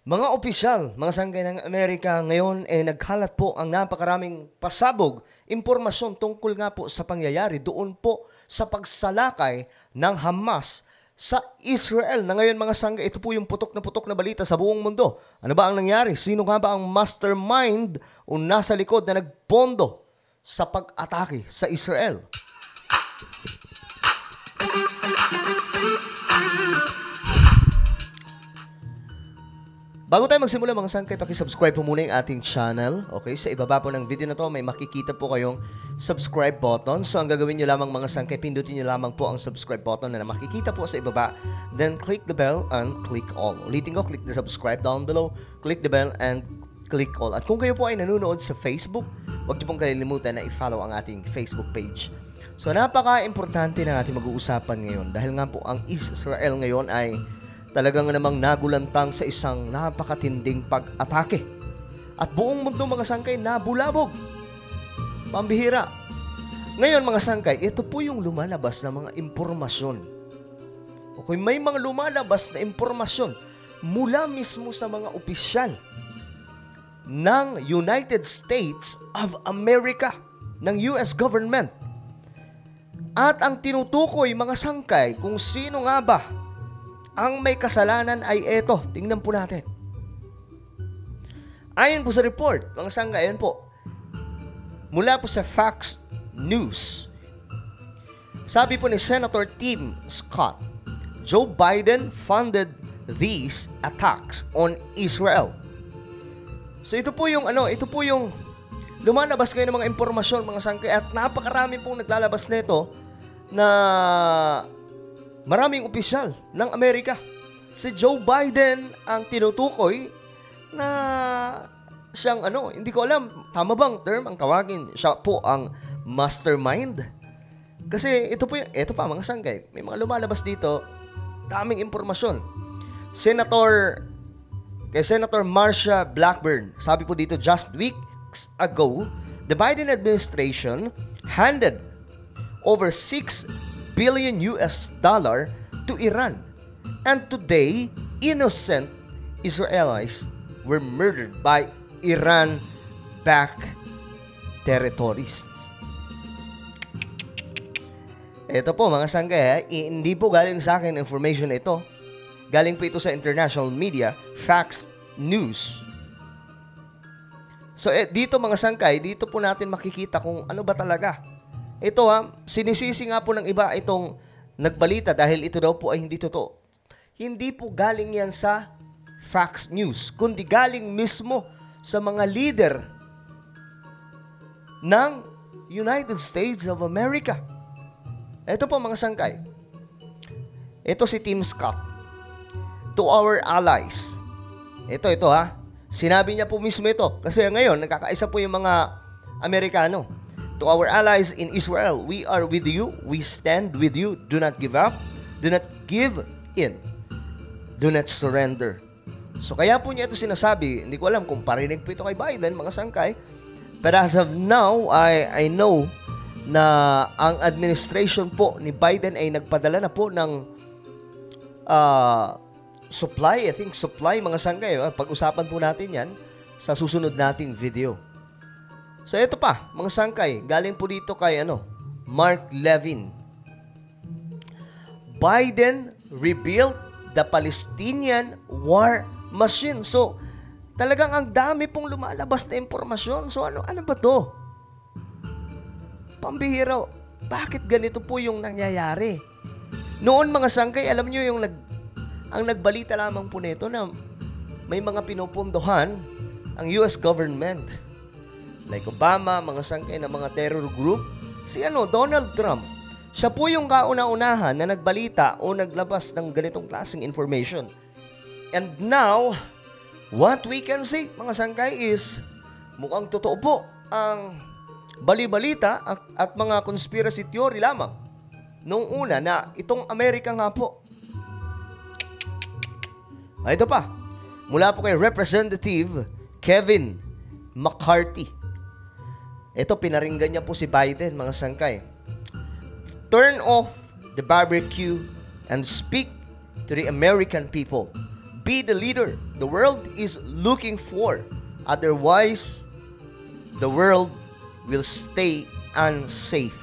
Mga opisyal, mga sanggay ng Amerika ngayon naghalat po ang napakaraming pasabog, impormasyon tungkol nga po sa pangyayari doon po sa pagsalakay ng Hamas sa Israel na ngayon mga sanggay. Ito po yung putok na balita sa buong mundo. Ano ba ang nangyari? Sino nga ba ang mastermind o nasa likod na nagpondo sa pag-atake sa Israel? Bago tayo magsimula mga sangkay, pakisubscribe po muna yung ating channel. Okay, sa ibaba po ng video na to may makikita po kayong subscribe button. So ang gagawin nyo lamang mga sangkay, pindutin nyo lamang po ang subscribe button na makikita po sa ibaba. Then click the bell and click all. Ulitin ko, click the subscribe down below, click the bell and click all. At kung kayo po ay nanonood sa Facebook, huwag nyo pong kalilimutan na i-follow ang ating Facebook page. So napaka-importante na ating mag-uusapan ngayon dahil nga po ang Israel ngayon ay talagang namang nagulantang sa isang napakatinding pag-atake. At buong mundo mga sangkay nabulabog. Pambihira. Ngayon mga sangkay, ito po yung lumalabas na mga impormasyon. Okay, may mga lumalabas na impormasyon mula mismo sa mga opisyal ng United States of America, ng US government. At ang tinutukoy mga sangkay kung sino nga ba ang may kasalanan ay eto. Tingnan po natin. Ayon po sa report, mga sangkay, ayon po, mula po sa Fox News. Sabi po ni Senator Tim Scott, Joe Biden funded these attacks on Israel. So ito po yung lumalabas ngayon ng mga impormasyon mga sangkay at napakarami pong naglalabas nito na maraming opisyal ng Amerika. Si Joe Biden ang tinutukoy na siyang hindi ko alam, tama bang term ang tawagin? Siya po ang mastermind. Kasi ito pa mga sanggay, may mga lumalabas dito, daming impormasyon. Kay Senator Marsha Blackburn, sabi po dito, just weeks ago, the Biden administration handed over $6 billion to Iran. And today, innocent Israelis were murdered by Iran-backed terrorists. Ito po mga sanggay, hindi po galing sa akin information ito. Galing po ito sa international media, Fox News. So dito mga sangkay, dito po natin makikita kung ano ba talaga. Ito sinisisi nga po ng iba itong nagbalita dahil ito daw po ay hindi totoo. Hindi po galing yan sa Fox News, kundi galing mismo sa mga leader ng United States of America. Ito po mga sangkay. Ito si Tim Scott. To our allies. Ito Sinabi niya po mismo ito. Kasi ngayon, nagkakaisa po yung mga Amerikano. To our allies in Israel, we are with you. We stand with you. Do not give up. Do not give in. Do not surrender. So kaya po niya ito sinasabi. Hindi ko alam kung parinig po ito kay Biden, mga sangkay. But as of now, I know na ang administration po ni Biden ay nagpadala na po ng supply, mga sangkay. Pag-usapan po natin yan sa susunod nating video. So ito pa, mga sangkay, galing po dito kay Mark Levin. Biden rebuilt the Palestinian war machine. So talagang ang dami pong lumalabas na impormasyon. So ano ba to? Pambihira. Bakit ganito po yung nangyayari? Noon mga sangkay, alam nyo ang nagbalita lamang po nito na may mga pinupundohan ang US government. Like Obama, mga sangkay na mga terror group. Si Donald Trump. Siya po yung kauna-unahan na nagbalita o naglabas ng ganitong klaseng information. And now, what we can see, mga sangkay, is mukhang totoo po ang bali-balita at mga conspiracy theory lamang. Noong una na itong Amerika nga po. Ito pa, mula po kay Representative Kevin McCarthy. Ito, pinaringgan niya po si Biden, mga sangkay. Turn off the barbecue and speak to the American people. Be the leader the world is looking for. Otherwise, the world will stay unsafe.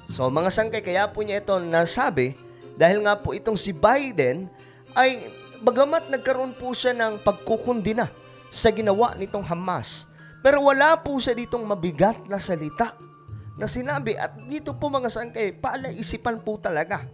So mga sangkay, kaya po niya ito nasabi dahil nga po itong si Biden ay bagamat nagkaroon po siya ng pagkukundina sa ginawa nitong Hamas, pero wala po siya ditong mabigat na salita na sinabi. At dito po mga sangkay, palaisipan po talaga.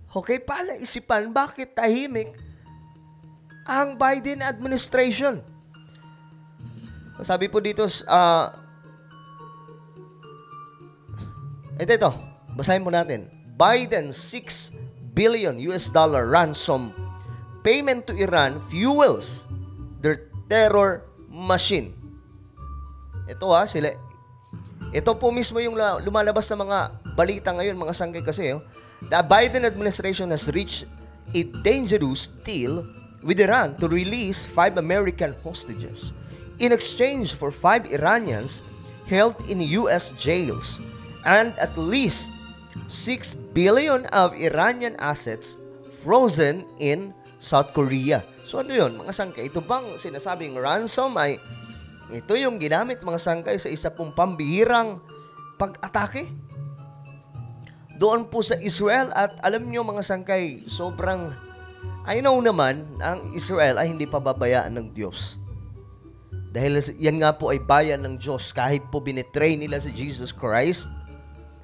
Okay, palaisipan bakit tahimik ang Biden administration. Sabi po dito, ito, basahin po natin. Biden $6 billion ransom payment to Iran fuels their terror machine. Ito sila. Ito po mismo yung lumalabas na mga balita ngayon, mga sangkay kasi. The Biden administration has reached a dangerous deal with Iran to release 5 American hostages in exchange for 5 Iranians held in US jails and at least $6 billion of Iranian assets frozen in South Korea. So ano yun, mga sangkay? Ito bang sinasabing ransom ay ito yung ginamit, mga sangkay, sa isa pong pambihirang pag-atake doon po sa Israel? At alam nyo, mga sangkay, sobrang, I know naman, ang Israel ay hindi pababayaan ng Diyos. Dahil yan nga po ay bayan ng Diyos. Kahit po binitray nila si Jesus Christ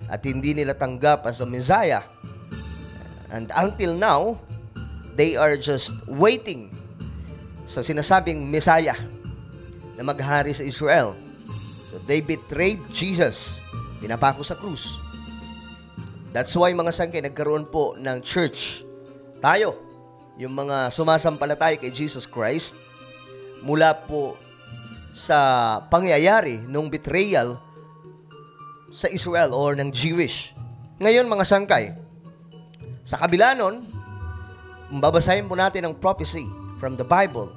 at hindi nila tanggap as a Messiah. And until now, they are just waiting sa sinasabing Messiah na maghari sa Israel. So they betrayed Jesus. Pinapako sa krus. That's why, mga sangkay, nagkaroon po ng church. Tayo, yung mga sumasampalataya kay Jesus Christ, mula po sa pangyayari nung betrayal sa Israel or ng Jewish. Ngayon, mga sangkay, sa kabila nun, babasahin po natin ang prophecy from the Bible.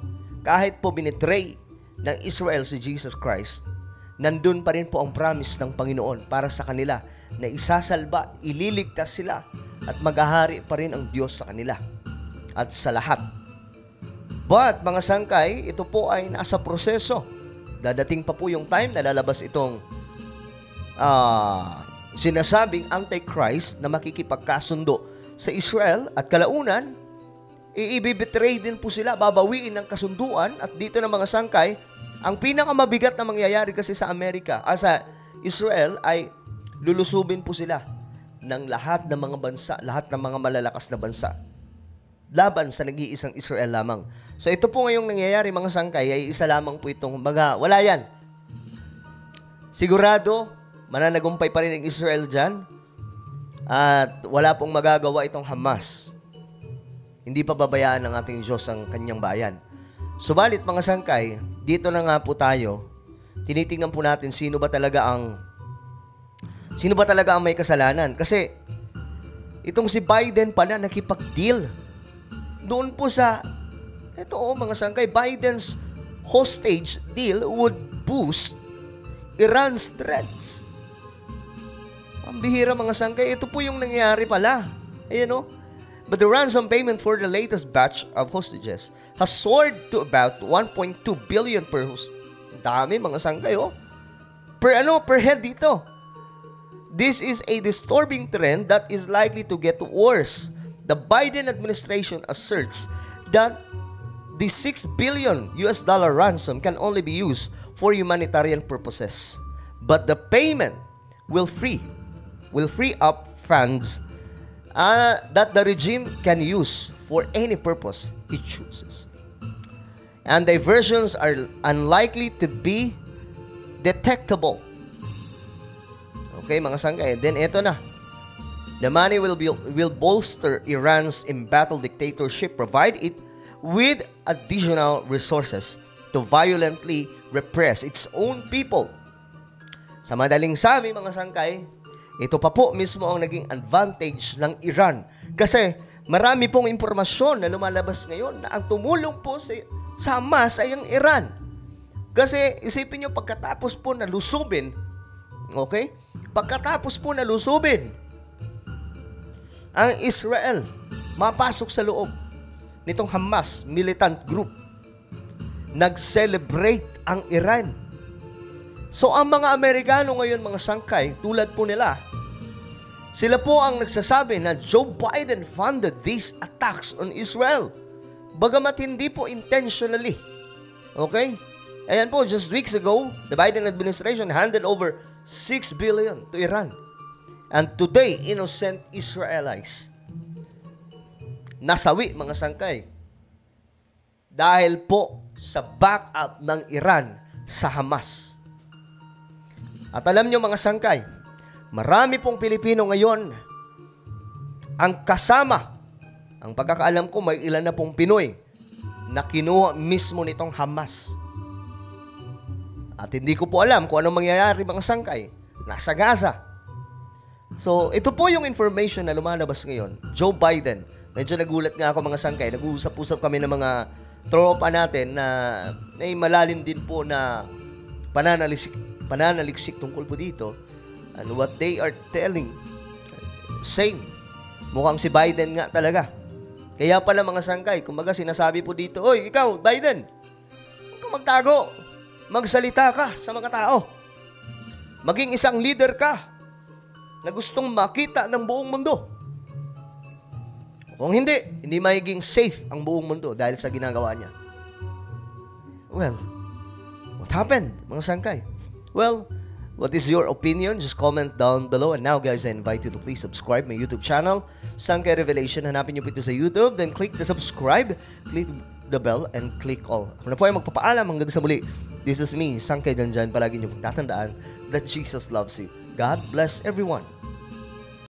Kahit po binitray ng Israel si Jesus Christ, nandun pa rin po ang promise ng Panginoon para sa kanila na isasalba, ililigtas sila at maghahari pa rin ang Diyos sa kanila at sa lahat. But, mga sangkay, ito po ay nasa proseso. Dadating pa po yung time na lalabas itong sinasabing Antichrist na makikipagkasundo sa Israel at kalaunan, i-betray din po sila, babawiin ng kasunduan. At dito na, mga sangkay, ang pinakamabigat na mangyayari kasi sa Amerika, sa Israel, ay lulusubin po sila ng lahat ng mga bansa, lahat ng mga malalakas na bansa, laban sa nag-iisang Israel lamang. So ito po ngayong nangyayari, mga sangkay, ay isa lamang po itong wala yan. Sigurado, mananagumpay pa rin ang Israel dyan at wala pong magagawa itong Hamas. Hindi pa babayaan ng ating Diyos ang kanyang bayan. Subalit, mga sangkay, dito na nga po tayo, tinitingnan po natin sino ba talaga ang may kasalanan. Kasi itong si Biden pala nakipag-deal doon po sa mga sangkay, Biden's hostage deal would boost Iran's threats. Ang bihira, mga sangkay, ito po yung nangyayari pala. Ayan. But the ransom payment for the latest batch of hostages has soared to about 1.2 billion per host. Dami, mga sangkay, per head dito. This is a disturbing trend that is likely to get worse. The Biden administration asserts that the $6 billion ransom can only be used for humanitarian purposes. But the payment will free up funds that the regime can use for any purpose it chooses. And diversions are unlikely to be detectable. Okay, mga sangkay. Then ito na. The money will bolster Iran's embattled dictatorship, provide it with additional resources to violently repress its own people. Sa madaling sabi, mga sangkay, ito pa po mismo ang naging advantage ng Iran. Kasi marami pong impormasyon na lumalabas ngayon na ang tumulong po sa Hamas ay ang Iran. Kasi isipin nyo, pagkatapos po na lusubin, okay? Pagkatapos po na lusubin ang Israel, mapasok sa loob nitong Hamas militant group. Nag-celebrate ang Iran. So ang mga Amerikano ngayon, mga sangkay, tulad po nila, sila po ang nagsasabi na Joe Biden funded these attacks on Israel. Bagamat hindi po intentionally. Okay? Ayan po, just weeks ago, the Biden administration handed over $6 billion to Iran. And today, innocent Israelites nasawi, mga sangkay, dahil po sa backup ng Iran sa Hamas. At alam nyo, mga sangkay, marami pong Pilipino ngayon ang kasama, ang pagkakaalam ko, may ilan na pong Pinoy na kinuha mismo nitong Hamas. At hindi ko po alam kung anong mangyayari, mga sangkay. Nasa Gaza. So, ito po yung information na lumalabas ngayon. Joe Biden, medyo nagulat nga ako, mga sangkay. Nag-uusap-usap kami ng mga tropa natin na may malalim din po na pananaliksik tungkol po dito. And what they are telling, same. Mukhang si Biden nga talaga. Kaya pala, mga sangkay, kumbaga sinasabi po dito, "Oy, ikaw, Biden, huwag kang magtago. Magsalita ka sa mga tao. Maging isang leader ka na gustong makita ng buong mundo. Kung hindi magiging safe ang buong mundo dahil sa ginagawa niya." Well, what happened, mga sangkay? Well, what is your opinion? Just comment down below. And now, guys, I invite you to please subscribe my YouTube channel, Sangkay Revelation. Hanapin niyo po ito sa YouTube. Then click the subscribe, click the bell, and click all. Ako na po ay magpapaalam hanggang sa muli. This is me, Sangkay Janjan. Palagi niyo pong tatandaan that Jesus loves you. God bless everyone.